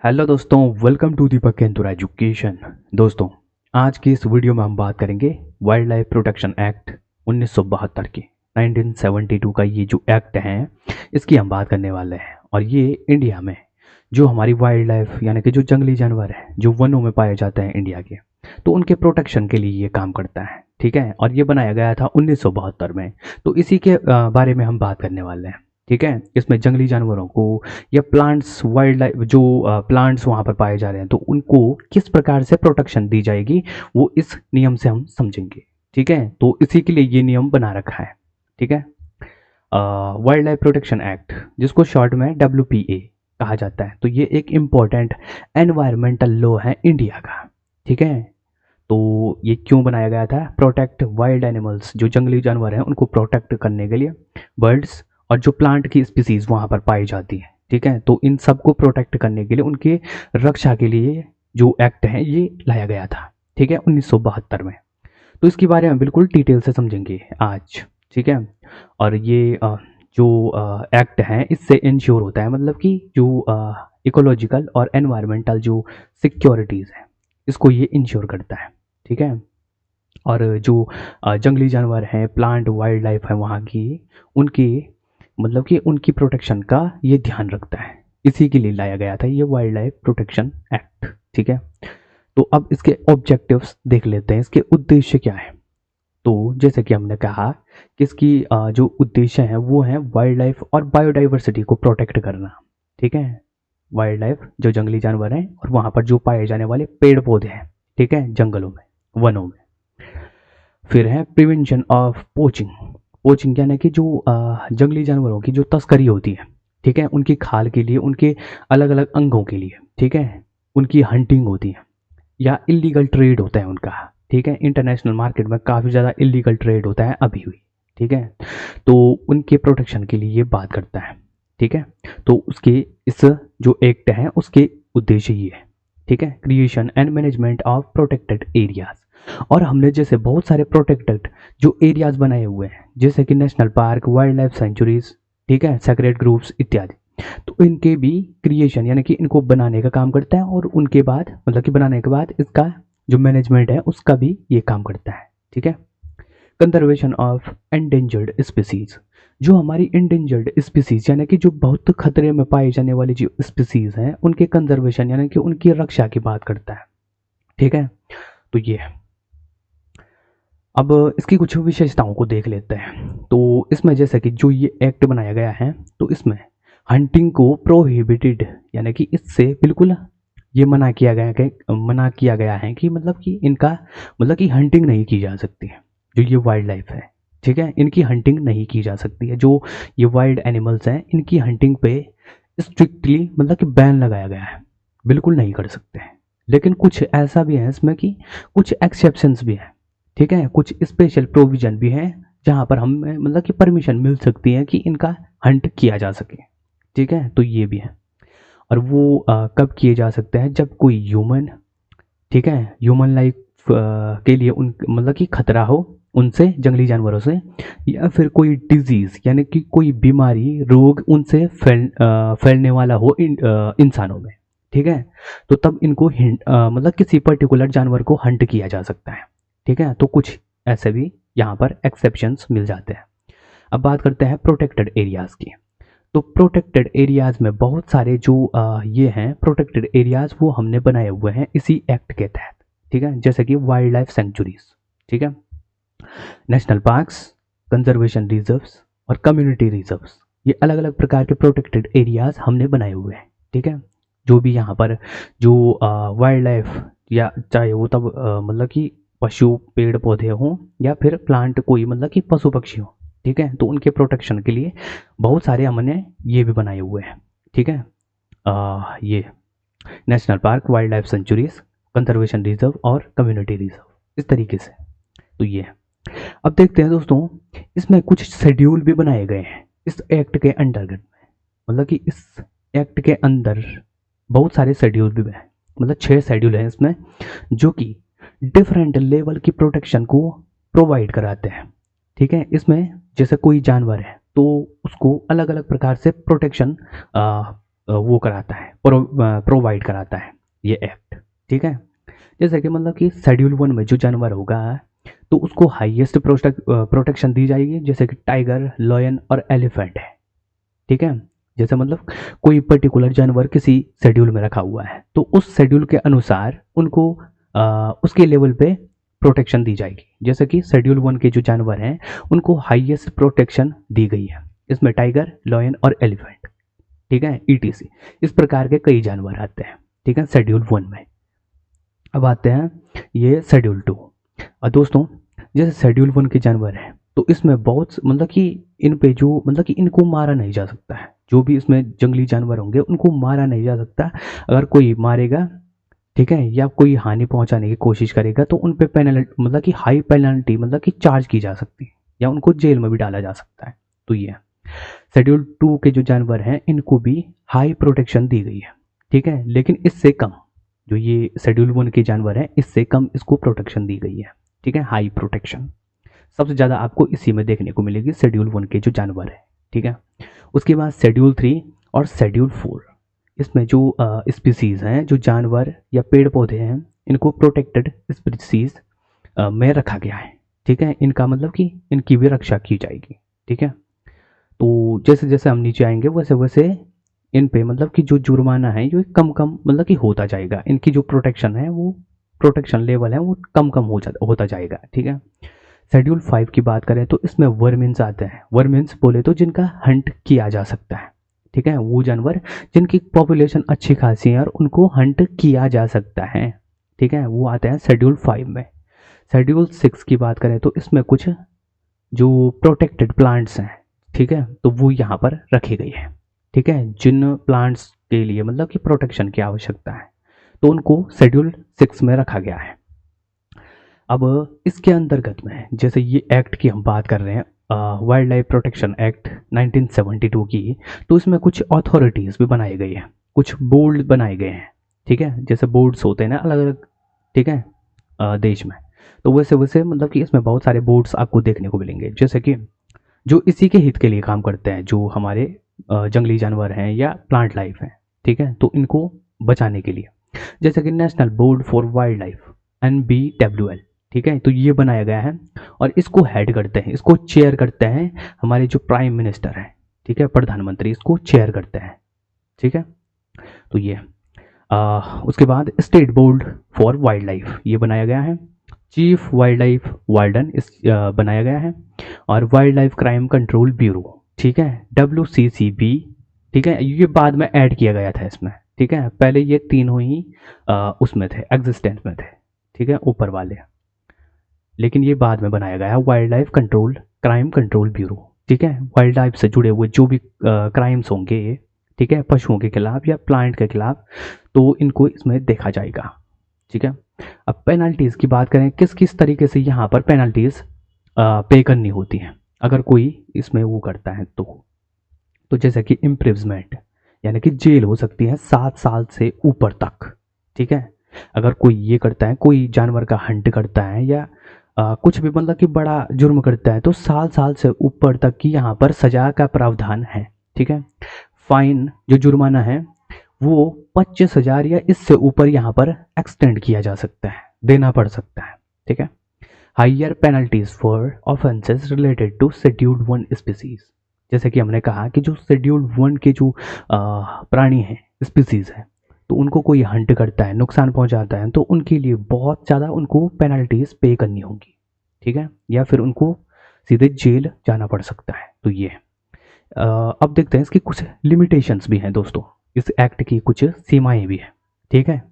Hello दोस्तों, welcome to Deepak केंतुरा education. दोस्तों, आज की इस वीडियो में हम बात करेंगे वाइल्ड लाइफ प्रोटेक्शन एक्ट 1972 की 1972 का ये जो एक्ट है इसकी हम बात करने वाले हैं। और ये इंडिया में जो हमारी वाइल्ड लाइफ यानी कि जो जंगली जानवर हैं जो वनों में पाए जाते हैं इंडिया के, तो उनके प्रोटेक्शन के लिए ये काम करता है। ठीक है, और ये बनाया गया था 1972 में। तो इसी के बारे में हम बात करने वाले हैं। ठीक है, इसमें जंगली जानवरों को या प्लांट्स, वाइल्ड लाइफ जो प्लांट्स वहाँ पर पाए जा रहे हैं तो उनको किस प्रकार से प्रोटेक्शन दी जाएगी वो इस नियम से हम समझेंगे। ठीक है, तो इसी के लिए ये नियम बना रखा है। ठीक है, वाइल्ड लाइफ प्रोटेक्शन एक्ट जिसको शॉर्ट में WPA कहा जाता है, तो ये एक इम्पोर्टेंट एनवायरमेंटल लॉ है इंडिया का। ठीक है, तो ये क्यों बनाया गया था? प्रोटेक्ट वाइल्ड एनिमल्स, जो जंगली जानवर हैं उनको प्रोटेक्ट करने के लिए, बर्ड्स और जो प्लांट की स्पीसीज वहाँ पर पाई जाती है। ठीक है, तो इन सबको प्रोटेक्ट करने के लिए, उनके रक्षा के लिए जो एक्ट है ये लाया गया था। ठीक है, 1972 में। तो इसके बारे में बिल्कुल डिटेल से समझेंगे आज। ठीक है, और ये जो एक्ट है इससे इंश्योर होता है, मतलब कि जो इकोलॉजिकल और एनवायरमेंटल जो सिक्योरिटीज़ है इसको ये इंश्योर करता है। ठीक है, और जो जंगली जानवर हैं, प्लांट वाइल्ड लाइफ है वहाँ की, उनकी मतलब कि उनकी प्रोटेक्शन का ये ध्यान रखता है। इसी के लिए लाया गया था ये वाइल्ड लाइफ प्रोटेक्शन एक्ट। ठीक है, तो अब इसके ऑब्जेक्टिव्स देख लेते हैं, इसके उद्देश्य क्या है। तो जैसे कि हमने कहा कि इसकी जो उद्देश्य है वो है वाइल्ड लाइफ और बायोडाइवर्सिटी को प्रोटेक्ट करना। ठीक है, वाइल्ड लाइफ जो जंगली जानवर हैं और वहाँ पर जो पाए जाने वाले पेड़ पौधे हैं, ठीक है, जंगलों में, वनों में। फिर है प्रिवेंशन ऑफ पोचिंग। पोचिंग यानी कि जो जंगली जानवरों की जो तस्करी होती है, ठीक है, उनकी खाल के लिए, उनके अलग अलग अंगों के लिए, ठीक है, उनकी हंटिंग होती है या इलीगल ट्रेड होता है उनका। ठीक है, इंटरनेशनल मार्केट में काफ़ी ज़्यादा इलीगल ट्रेड होता है अभी भी। ठीक है, तो उनके प्रोटेक्शन के लिए ये बात करता है। ठीक है, तो उसके इस जो एक्ट है उसके उद्देश्य ये है। ठीक है, creation and management of protected areas. और हमने जैसे बहुत सारे प्रोटेक्टेड जो एरियाज बनाए हुए हैं, जैसे कि national park, wild life sanctuaries, ठीक है, सेक्रेट ग्रुप्स इत्यादि, तो इनके भी क्रिएशन यानी कि इनको बनाने का काम करता है, और उनके बाद मतलब कि बनाने के बाद इसका जो मैनेजमेंट है उसका भी ये काम करता है। ठीक है, कंजर्वेशन ऑफ एंडेंजर्ड स्पीसीज। जो हमारी एंडेंजर्ड स्पीसीज यानी कि जो बहुत खतरे में पाई जाने वाली जो स्पीसीज हैं उनके कंजर्वेशन यानी कि उनकी रक्षा की बात करता है। ठीक है, तो ये है। अब इसकी कुछ विशेषताओं को देख लेते हैं। तो इसमें जैसे कि जो ये एक्ट बनाया गया है तो इसमें हंटिंग को प्रोहिबिटेड यानी कि इससे बिल्कुल ये मना किया गया है कि मतलब कि इनका मतलब कि हंटिंग नहीं की जा सकती है। जो ये वाइल्ड लाइफ है, ठीक है, इनकी हंटिंग नहीं की जा सकती है। जो ये वाइल्ड एनिमल्स हैं इनकी हंटिंग पे स्ट्रिक्टली मतलब कि बैन लगाया गया है, बिल्कुल नहीं कर सकते हैं। लेकिन कुछ ऐसा भी है इसमें कि कुछ एक्सेप्शंस भी हैं। ठीक है, कुछ स्पेशल प्रोविजन भी हैं जहाँ पर हमें मतलब कि परमिशन मिल सकती है कि इनका हंट किया जा सके। ठीक है, तो ये भी है। और वो कब किए जा सकते हैं? जब कोई ह्यूमन, ठीक है, ह्यूमन लाइफ के लिए उन मतलब कि खतरा हो उनसे, जंगली जानवरों से, या फिर कोई डिजीज यानी कि कोई बीमारी, रोग उनसे फैलने वाला हो इंसानों में। ठीक है, तो तब इनको मतलब किसी पर्टिकुलर जानवर को हंट किया जा सकता है। ठीक है, तो कुछ ऐसे भी यहाँ पर एक्सेप्शंस मिल जाते हैं। अब बात करते हैं प्रोटेक्टेड एरियाज़ की। तो प्रोटेक्टेड एरियाज़ में बहुत सारे जो ये हैं प्रोटेक्टेड एरियाज़ वो हमने बनाए हुए हैं इसी एक्ट के तहत। ठीक है, जैसे कि वाइल्ड लाइफ सेंचुरीज, ठीक है, नेशनल पार्क्स, कंजर्वेशन रिजर्व्स और कम्युनिटी रिजर्व्स, ये अलग अलग प्रकार के प्रोटेक्टेड एरियाज़ हमने बनाए हुए हैं। ठीक है, जो भी यहाँ पर जो वाइल्ड लाइफ या चाहे वो तब मतलब कि पशु पेड़ पौधे हों या फिर प्लांट कोई मतलब कि पशु पक्षी हो, ठीक है, तो उनके प्रोटेक्शन के लिए बहुत सारे हमने ये भी बनाए हुए हैं। ठीक है, ये national park, wild life sanctuaries, conservation reserve और कम्युनिटी रिजर्व, इस तरीके से। तो ये है। अब देखते हैं दोस्तों, इसमें कुछ शेड्यूल भी बनाए गए हैं इस एक्ट के अंतर्गत में। मतलब कि इस एक्ट के अंदर बहुत सारे शेड्यूल भी हैं, मतलब 6 शेड्यूल हैं इसमें, जो कि डिफरेंट लेवल की प्रोटेक्शन को प्रोवाइड कराते हैं। ठीक है, इसमें जैसे कोई जानवर है तो उसको अलग अलग प्रकार से प्रोटेक्शन वो कराता है, प्रोवाइड कराता है ये एक्ट। ठीक है, जैसे कि मतलब कि शेड्यूल 1 में जो जानवर होगा तो उसको हाईएस्ट प्रोटेक्शन दी जाएगी, जैसे कि टाइगर, लायन और एलिफेंट है। ठीक है, जैसे मतलब कोई पर्टिकुलर जानवर किसी शेड्यूल में रखा हुआ है तो उस शेड्यूल के अनुसार उनको उसके लेवल पे प्रोटेक्शन दी जाएगी। जैसे कि शेड्यूल 1 के जो जानवर हैं उनको हाईएस्ट प्रोटेक्शन दी गई है, इसमें टाइगर, लायन और एलिफेंट। ठीक है, ईटीसी इस प्रकार के कई जानवर आते हैं। ठीक है, शेड्यूल 1 में। अब आते हैं ये शेड्यूल 2। और दोस्तों, जैसे शेड्यूल 1 के जानवर हैं तो इसमें बहुत मतलब कि इन पे जो मतलब कि इनको मारा नहीं जा सकता है। जो भी इसमें जंगली जानवर होंगे उनको मारा नहीं जा सकता। अगर कोई मारेगा, ठीक है, या कोई हानि पहुंचाने की कोशिश करेगा तो उन पे पेनल्टी मतलब कि हाई पेनल्टी मतलब कि चार्ज की जा सकती है, या उनको जेल में भी डाला जा सकता है। तो ये शेड्यूल 2 के जो जानवर हैं इनको भी हाई प्रोटेक्शन दी गई है। ठीक है, लेकिन इससे कम, जो ये शेड्यूल 1 के जानवर हैं इससे कम इसको प्रोटेक्शन दी गई है। ठीक है, हाई प्रोटेक्शन सबसे ज़्यादा आपको इसी में देखने को मिलेगी, शेड्यूल 1 के जो जानवर हैं। ठीक है, उसके बाद शेड्यूल 3 और शेड्यूल 4, इसमें जो स्पीसीज़ हैं, जो जानवर या पेड़ पौधे हैं, इनको प्रोटेक्टेड स्पीसीज में रखा गया है। ठीक है, इनका मतलब कि इनकी भी रक्षा की जाएगी। ठीक है, तो जैसे जैसे हम नीचे आएंगे वैसे वैसे इन पे मतलब कि जो जुर्माना है ये कम कम मतलब कि होता जाएगा। इनकी जो प्रोटेक्शन है, वो प्रोटेक्शन लेवल है वो कम कम होता जाएगा। ठीक है, शेड्यूल 5 की बात करें तो इसमें वर्मिन्स आते हैं। वर्मिन्स बोले तो जिनका हंट किया जा सकता है। ठीक है, वो जानवर जिनकी पॉपुलेशन अच्छी खासी है और उनको हंट किया जा सकता है। ठीक है, वो आते हैं शेड्यूल 5 में। शेड्यूल 6 की बात करें तो इसमें कुछ जो प्रोटेक्टेड प्लांट्स हैं, ठीक है, तो वो यहाँ पर रखी गई है। ठीक है, जिन प्लांट्स के लिए मतलब कि प्रोटेक्शन की आवश्यकता है तो उनको शेड्यूल 6 में रखा गया है। अब इसके अंतर्गत में जैसे ये एक्ट की हम बात कर रहे हैं, वाइल्ड लाइफ प्रोटेक्शन एक्ट 1972 की, तो इसमें कुछ अथॉरिटीज़ भी बनाई गई है, कुछ बोर्ड बनाए गए हैं। ठीक है, जैसे बोर्ड्स होते हैं ना अलग अलग, ठीक है, देश में, तो वैसे वैसे मतलब कि इसमें बहुत सारे बोर्ड्स आपको देखने को मिलेंगे, जैसे कि जो इसी के हित के लिए काम करते हैं, जो हमारे जंगली जानवर हैं या प्लांट लाइफ हैं। ठीक है, तो इनको बचाने के लिए, जैसे कि national board for wild life, NBWL। ठीक है, तो ये बनाया गया है और इसको हेड करते हैं, इसको चेयर करते हैं हमारे जो प्राइम मिनिस्टर हैं। ठीक है, प्रधानमंत्री इसको चेयर करते हैं। ठीक है, तो ये उसके बाद state board for wild life ये बनाया गया है। चीफ वाइल्ड लाइफ वार्डन इस बनाया गया है। और wild life crime control bureau, ठीक है, WCCB। ठीक है, ये बाद में ऐड किया गया था इसमें। ठीक है, पहले ये तीनों ही उसमें थे, एग्जिस्टेंस में थे। ठीक है, ऊपर वाले, लेकिन ये बाद में बनाया गया wild life control crime control bureau. ठीक है, वाइल्ड लाइफ से जुड़े हुए जो भी क्राइम्स होंगे, ठीक है, पशुओं के खिलाफ या प्लांट के खिलाफ, तो इनको इसमें देखा जाएगा। ठीक है, अब पेनल्टीज़ की बात करें, किस किस तरीके से यहाँ पर पेनल्टीज़ पे करनी होती हैं अगर कोई इसमें वो करता है तो जैसे कि इम्प्रिजमेंट, यानी कि जेल हो सकती है 7 साल से ऊपर तक। ठीक है, अगर कोई ये करता है, कोई जानवर का हंट करता है या कुछ भी मतलब कि बड़ा जुर्म करता है, तो साल से ऊपर तक की यहाँ पर सजा का प्रावधान है। ठीक है, फाइन जो जुर्माना है वो 25,000 या इससे ऊपर यहाँ पर एक्सटेंड किया जा सकता है, देना पड़ सकता है। ठीक है, higher penalties for offences related to scheduled 1 species, जैसे कि हमने कहा कि जो शेड्यूल्ड 1 के जो प्राणी हैं, स्पीसीज हैं, तो उनको कोई हंट करता है, नुकसान पहुंचाता है, तो उनके लिए बहुत ज़्यादा उनको पेनल्टीज पे करनी होगी। ठीक है, या फिर उनको सीधे जेल जाना पड़ सकता है। तो ये अब देखते हैं इसकी कुछ लिमिटेशंस भी हैं दोस्तों, इस एक्ट की कुछ सीमाएं भी हैं। ठीक है,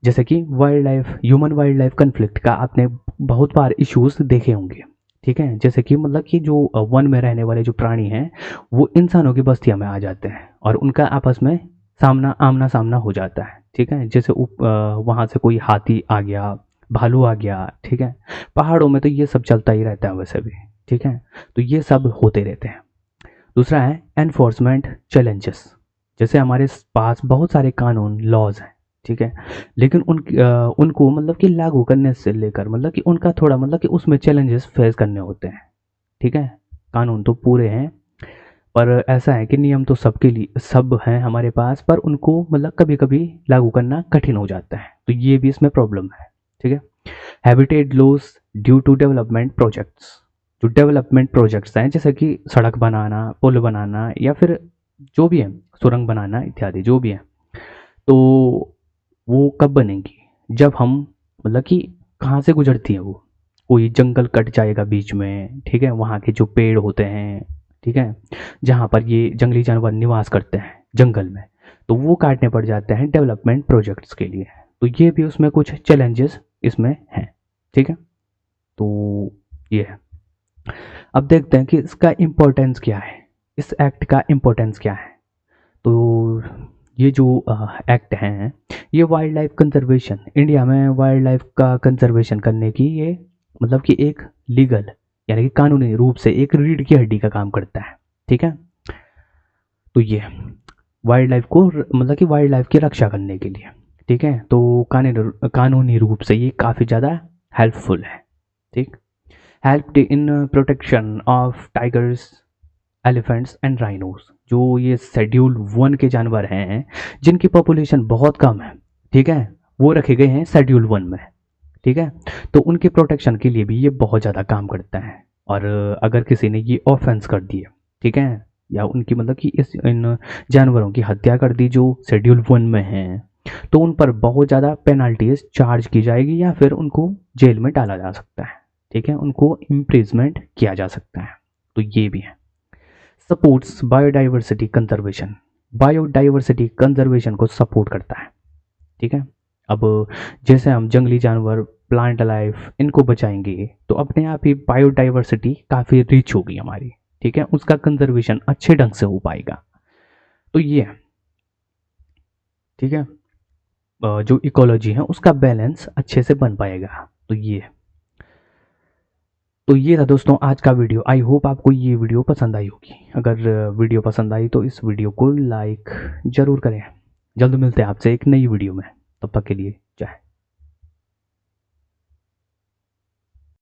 जैसे कि wild life, human wild life conflict का आपने बहुत बार इश्यूज देखे होंगे। ठीक है, जैसे कि मतलब कि जो वन में रहने वाले जो प्राणी हैं वो इंसानों की बस्तियों में आ जाते हैं और उनका आपस में आमना सामना हो जाता है। ठीक है, जैसे वहाँ से कोई हाथी आ गया, भालू आ गया। ठीक है, पहाड़ों में तो ये सब चलता ही रहता है वैसे भी। ठीक है, तो ये सब होते रहते हैं। दूसरा है एनफोर्समेंट चैलेंजेस, जैसे हमारे पास बहुत सारे कानून लॉज हैं। ठीक है, लेकिन उनको मतलब कि लागू करने से लेकर मतलब कि उनका थोड़ा मतलब कि उसमें चैलेंजेस फेस करने होते हैं। ठीक है, कानून तो पूरे हैं पर ऐसा है कि नियम तो सबके लिए सब हैं हमारे पास, पर उनको मतलब कभी कभी लागू करना कठिन हो जाता है, तो ये भी इसमें प्रॉब्लम है। ठीक है। Habitat loss due to development projects, जो डेवलपमेंट प्रोजेक्ट्स हैं जैसे कि सड़क बनाना, पुल बनाना, या फिर जो भी है सुरंग बनाना इत्यादि जो भी है, तो वो कब बनेंगी, जब हम मतलब कि कहाँ से गुजरती है वो, कोई जंगल कट जाएगा बीच में, ठीक है, वहाँ के जो पेड़ होते हैं, ठीक है, जहाँ पर ये जंगली जानवर निवास करते हैं जंगल में, तो वो काटने पड़ जाते हैं डेवलपमेंट प्रोजेक्ट्स के लिए। तो ये भी उसमें कुछ चैलेंजेस इसमें हैं। ठीक है, तो ये है। अब देखते हैं कि इसका इम्पोर्टेंस क्या है, इस एक्ट का इम्पोर्टेंस क्या है। तो ये जो एक्ट हैं, ये वाइल्ड लाइफ कंजर्वेशन, इंडिया में वाइल्ड लाइफ का कंजर्वेशन करने की ये मतलब कि एक लीगल यानी कि कानूनी रूप से एक रीढ़ की हड्डी का काम करता है। ठीक है, तो ये वाइल्ड लाइफ को मतलब कि वाइल्ड लाइफ की रक्षा करने के लिए, ठीक है, तो कानूनी रूप से ये काफ़ी ज़्यादा हेल्पफुल है। ठीक, help in protection of tigers, elephants and rhinos, जो ये शेड्यूल 1 के जानवर हैं जिनकी पॉपुलेशन बहुत कम है, ठीक है, वो रखे गए हैं शेड्यूल 1 में। ठीक है, तो उनके प्रोटेक्शन के लिए भी ये बहुत ज़्यादा काम करता है। और अगर किसी ने ये ऑफेंस कर दिया, ठीक है, या उनकी मतलब कि इन जानवरों की हत्या कर दी जो शेड्यूल 1 में हैं, तो उन पर बहुत ज़्यादा पेनल्टीज चार्ज की जाएगी या फिर उनको जेल में डाला जा सकता है। ठीक है, उनको इम्प्रिजमेंट किया जा सकता है। तो ये भी है। Supports biodiversity conservation, biodiversity conservation को सपोर्ट करता है। ठीक है, अब जैसे हम जंगली जानवर, प्लांट लाइफ, इनको बचाएंगे तो अपने आप ही बायोडाइवर्सिटी काफ़ी रिच होगी हमारी। ठीक है, उसका कंजर्वेशन अच्छे ढंग से हो पाएगा। तो ये है। ठीक है, जो इकोलॉजी है उसका बैलेंस अच्छे से बन पाएगा। तो ये है। तो ये था दोस्तों आज का वीडियो। आई होप आपको ये वीडियो पसंद आई होगी। अगर वीडियो पसंद आई तो इस वीडियो को लाइक ज़रूर करें। जल्द मिलते हैं आपसे एक नई वीडियो में, तब तक के लिए